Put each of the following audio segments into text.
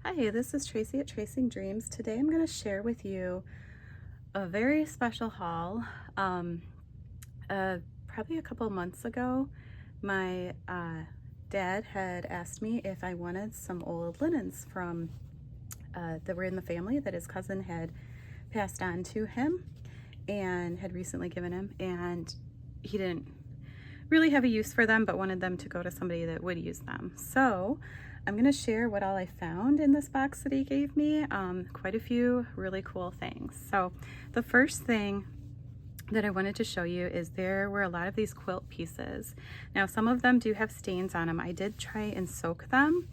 Hi, this is Tracy at Tracing Dreams. Today I'm going to share with you a very special haul. Um, Probably a couple months ago, my dad had asked me if I wanted some old linens from that were in the family that his cousin had passed on to him and had recently given him, and he didn't really have a use for them but wanted them to go to somebody that would use them. So I'm going to share what all I found in this box that he gave me. Quite a few really cool things. So the first thing that I wanted to show you is there were a lot of these quilt pieces. Now some of them do have stains on them. I did try and soak them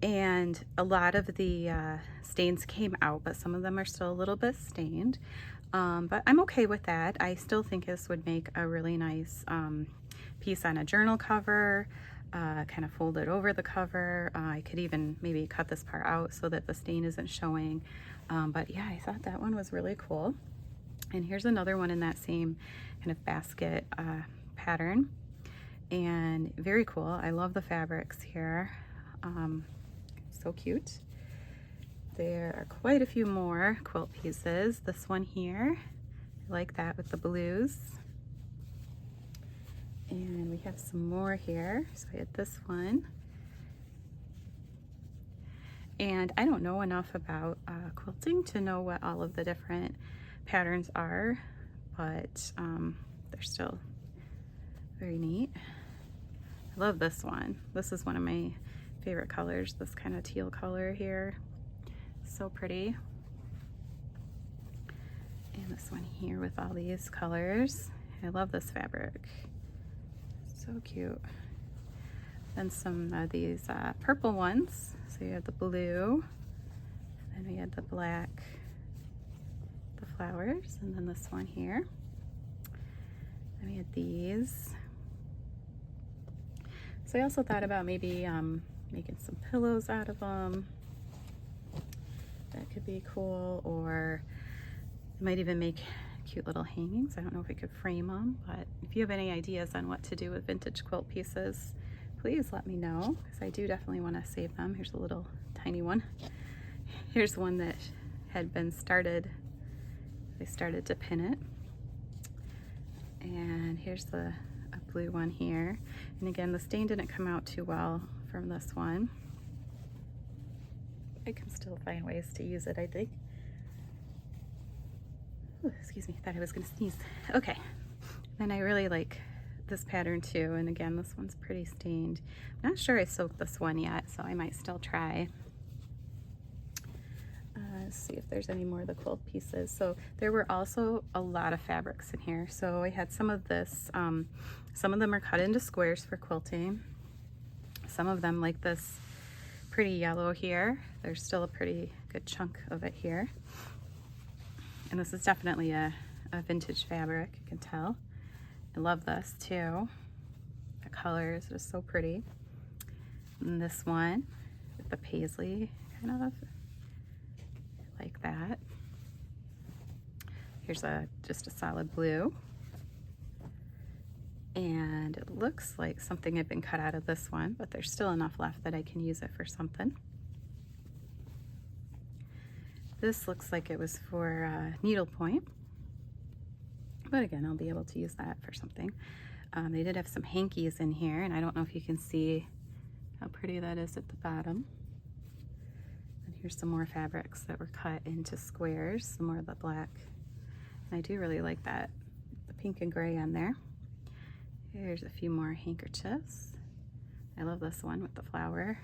and a lot of the stains came out, but some of them are still a little bit stained. But I'm okay with that. I still think this would make a really nice piece on a journal cover, kind of fold it over the cover. I could even maybe cut this part out so that the stain isn't showing. But yeah, I thought that one was really cool. And here's another one in that same kind of basket pattern. And very cool. I love the fabrics here. So cute. There are quite a few more quilt pieces. This one here, I like that with the blues. And we have some more here. So I had this one. And I don't know enough about quilting to know what all of the different patterns are, but they're still very neat. I love this one. This is one of my favorite colors, this kind of teal color here. So pretty. And this one here with all these colors. I love this fabric. So cute. Then some of these purple ones. So you have the blue, and then we had the black, the flowers, and then this one here. Then we had these. So I also thought about maybe making some pillows out of them. That could be cool, or I might even make cute little hangings. I don't know if we could frame them, but if you have any ideas on what to do with vintage quilt pieces, please let me know, because I do definitely want to save them. Here's a little tiny one. Here's one that had been started. They started to pin it. And here's a blue one here. And again, the stain didn't come out too well from this one. I can still find ways to use it, I think. Ooh, excuse me, thought I was gonna sneeze. Okay, and I really like this pattern too, and again, this one's pretty stained. I'm not sure I soaked this one yet, so I might still try. Let's see if there's any more of the quilt pieces. So there were also a lot of fabrics in here. So I had some of this, some of them are cut into squares for quilting. Some of them, like this pretty yellow here, there's still a pretty good chunk of it here. And this is definitely a vintage fabric, you can tell. I love this too. The colors are so pretty. And this one with the paisley kind of, I like that. Here's just a solid blue. And it looks like something had been cut out of this one, but there's still enough left that I can use it for something. This looks like it was for needlepoint, but again, I'll be able to use that for something. They did have some hankies in here, and I don't know if you can see how pretty that is at the bottom. And here's some more fabrics that were cut into squares, some more of the black. And I do really like that, the pink and gray on there. Here's a few more handkerchiefs. I love this one with the flower.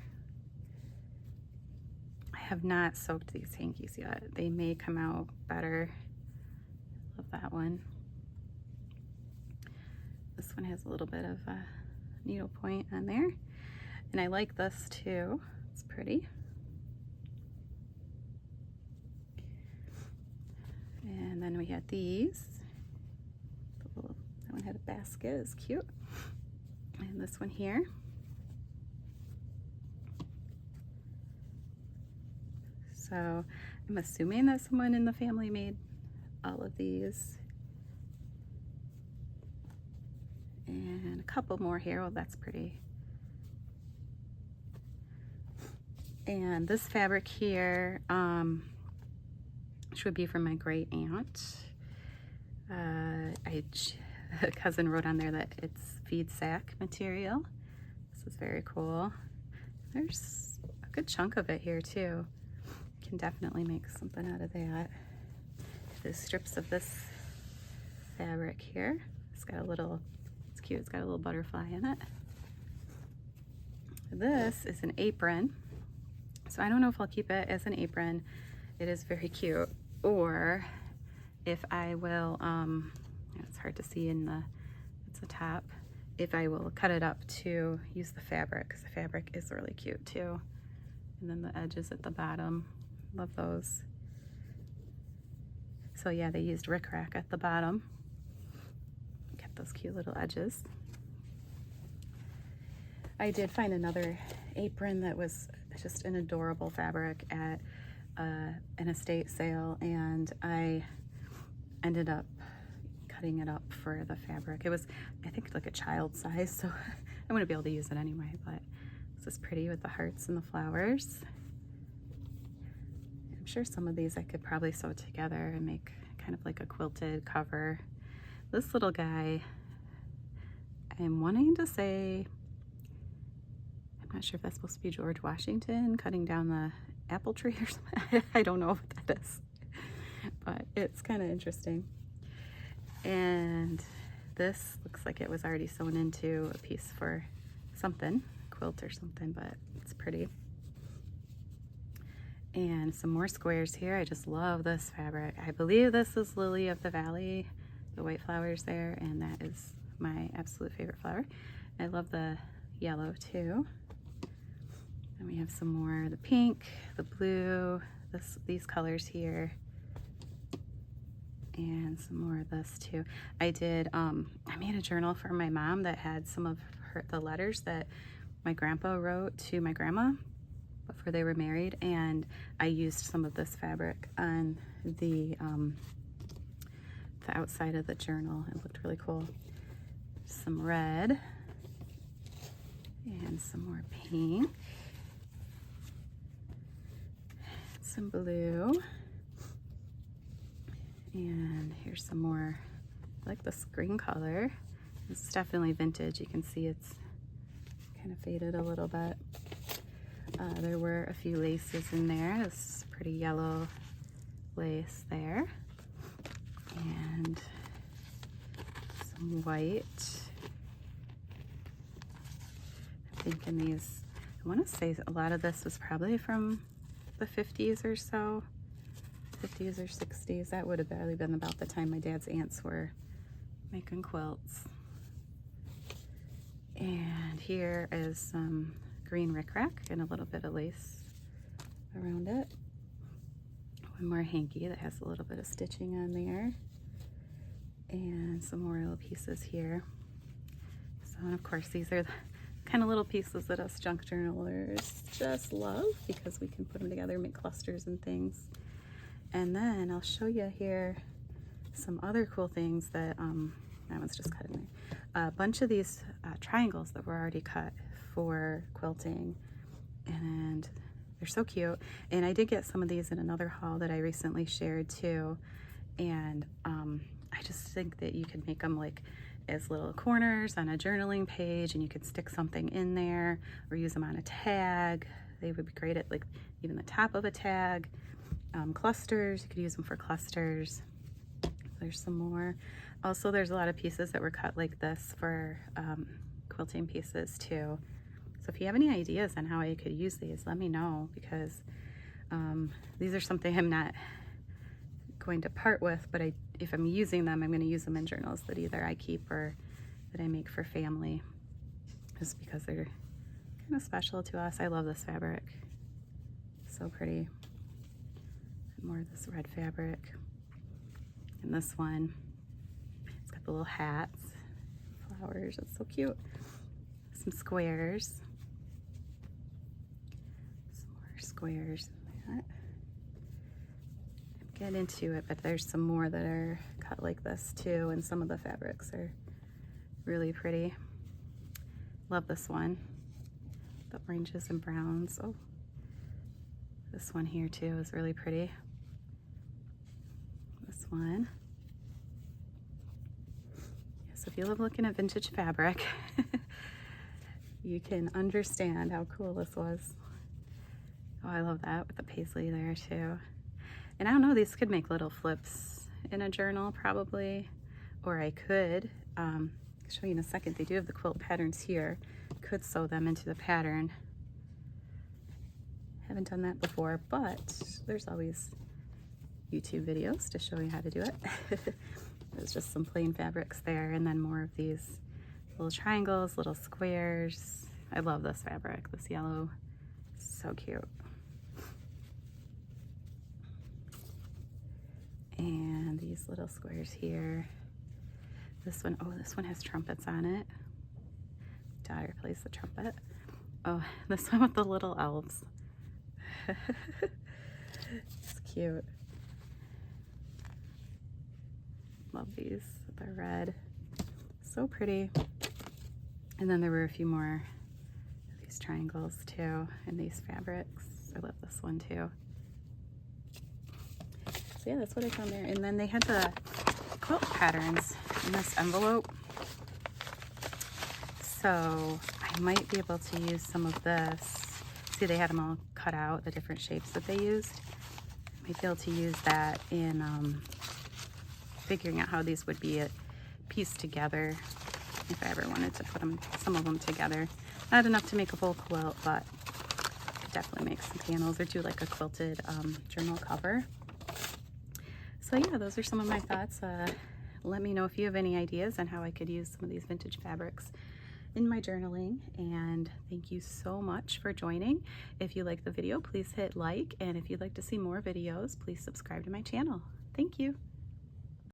I have not soaked these hankies yet. They may come out better. Love that one. This one has a little bit of a needle point on there. And I like this too. It's pretty. And then we had these. That one had a basket, it's cute. And this one here. So I'm assuming that someone in the family made all of these. And a couple more here. Well, that's pretty. And this fabric here, which would be from my great aunt. A cousin wrote on there that it's feed sack material. This is very cool. There's a good chunk of it here too. Can definitely make something out of that. There's strips of this fabric here. It's cute, it's got a little butterfly in it. This is an apron. So I don't know if I'll keep it as an apron. It is very cute. Or if I will, it's hard to see it's the top. If I will cut it up to use the fabric, because the fabric is really cute too. And then the edges at the bottom, love those. So yeah, they used rickrack at the bottom. Get those cute little edges. I did find another apron that was just an adorable fabric at an estate sale, and I ended up cutting it up for the fabric. It was, I think, like a child size, so I wouldn't be able to use it anyway, but this is pretty with the hearts and the flowers. I'm sure some of these I could probably sew together and make kind of like a quilted cover. This little guy, I'm wanting to say, I'm not sure if that's supposed to be George Washington cutting down the apple tree or something. I don't know what that is, but it's kind of interesting. And this looks like it was already sewn into a piece for something, quilt or something, but it's pretty. And some more squares here. I just love this fabric. I believe this is Lily of the Valley, the white flowers there, and that is my absolute favorite flower. I love the yellow too. And we have some more, the pink, the blue, these colors here, and some more of this too. I made a journal for my mom that had some of the letters that my grandpa wrote to my grandma before they were married, and I used some of this fabric on the outside of the journal. It looked really cool. Some red and some more pink, some blue, and here's some more. I like this green color. It's definitely vintage. You can see it's kind of faded a little bit. There were a few laces in there. This pretty yellow lace there, and some white. I'm thinking these, I want to say a lot of this was probably from the 50s or so, 50s or 60s. That would have barely been about the time my dad's aunts were making quilts. And here is some green rickrack and a little bit of lace around it. One more hanky that has a little bit of stitching on there, and some more little pieces here. So, and of course, these are the kind of little pieces that us junk journalers just love, because we can put them together, make clusters and things. And then I'll show you here some other cool things that that one's just cut in there. A bunch of these triangles that were already cut for quilting, and they're so cute. And I did get some of these in another haul that I recently shared too, and I just think that you could make them like as little corners on a journaling page, and you could stick something in there or use them on a tag. They would be great at like even the top of a tag. Clusters, you could use them for clusters. There's some more. Also, there's a lot of pieces that were cut like this for quilting pieces too. So if you have any ideas on how I could use these, let me know, because these are something I'm not going to part with, but if I'm using them, I'm going to use them in journals that either I keep or that I make for family, just because they're kind of special to us. I love this fabric. So pretty. More of this red fabric. And this one, it's got the little hats, flowers. It's so cute. Some squares. Some more squares in that. Get into it, but there's some more that are cut like this too, and some of the fabrics are really pretty. Love this one. The oranges and browns. Oh, This one here too is really pretty. This one. So if you love looking at vintage fabric, you can understand how cool this was. Oh, I love that with the paisley there too. And I don't know, these could make little flips in a journal probably, or I could show you in a second. They do have the quilt patterns here. Could sew them into the pattern. Haven't done that before, but there's always YouTube videos to show you how to do it. There's just some plain fabrics there, and then more of these little triangles, little squares. I love this fabric, this yellow, so cute. And these little squares here. This one, oh, this one has trumpets on it. Daughter plays the trumpet. Oh, this one with the little elves. It's cute. Love these. They're red. So pretty. And then there were a few more of these triangles too, and these fabrics. I love this one too. So yeah, that's what I found there. And then they had the quilt patterns in this envelope. So I might be able to use some of this. See, they had them all cut out, the different shapes that they used. I might be able to use that in figuring out how these would be pieced together if I ever wanted to put some of them together. Not enough to make a full quilt, but could definitely make some panels or do like a quilted journal cover. So yeah, those are some of my thoughts. Let me know if you have any ideas on how I could use some of these vintage fabrics in my journaling. And thank you so much for joining. If you like the video, please hit like, and if you'd like to see more videos, please subscribe to my channel. Thank you.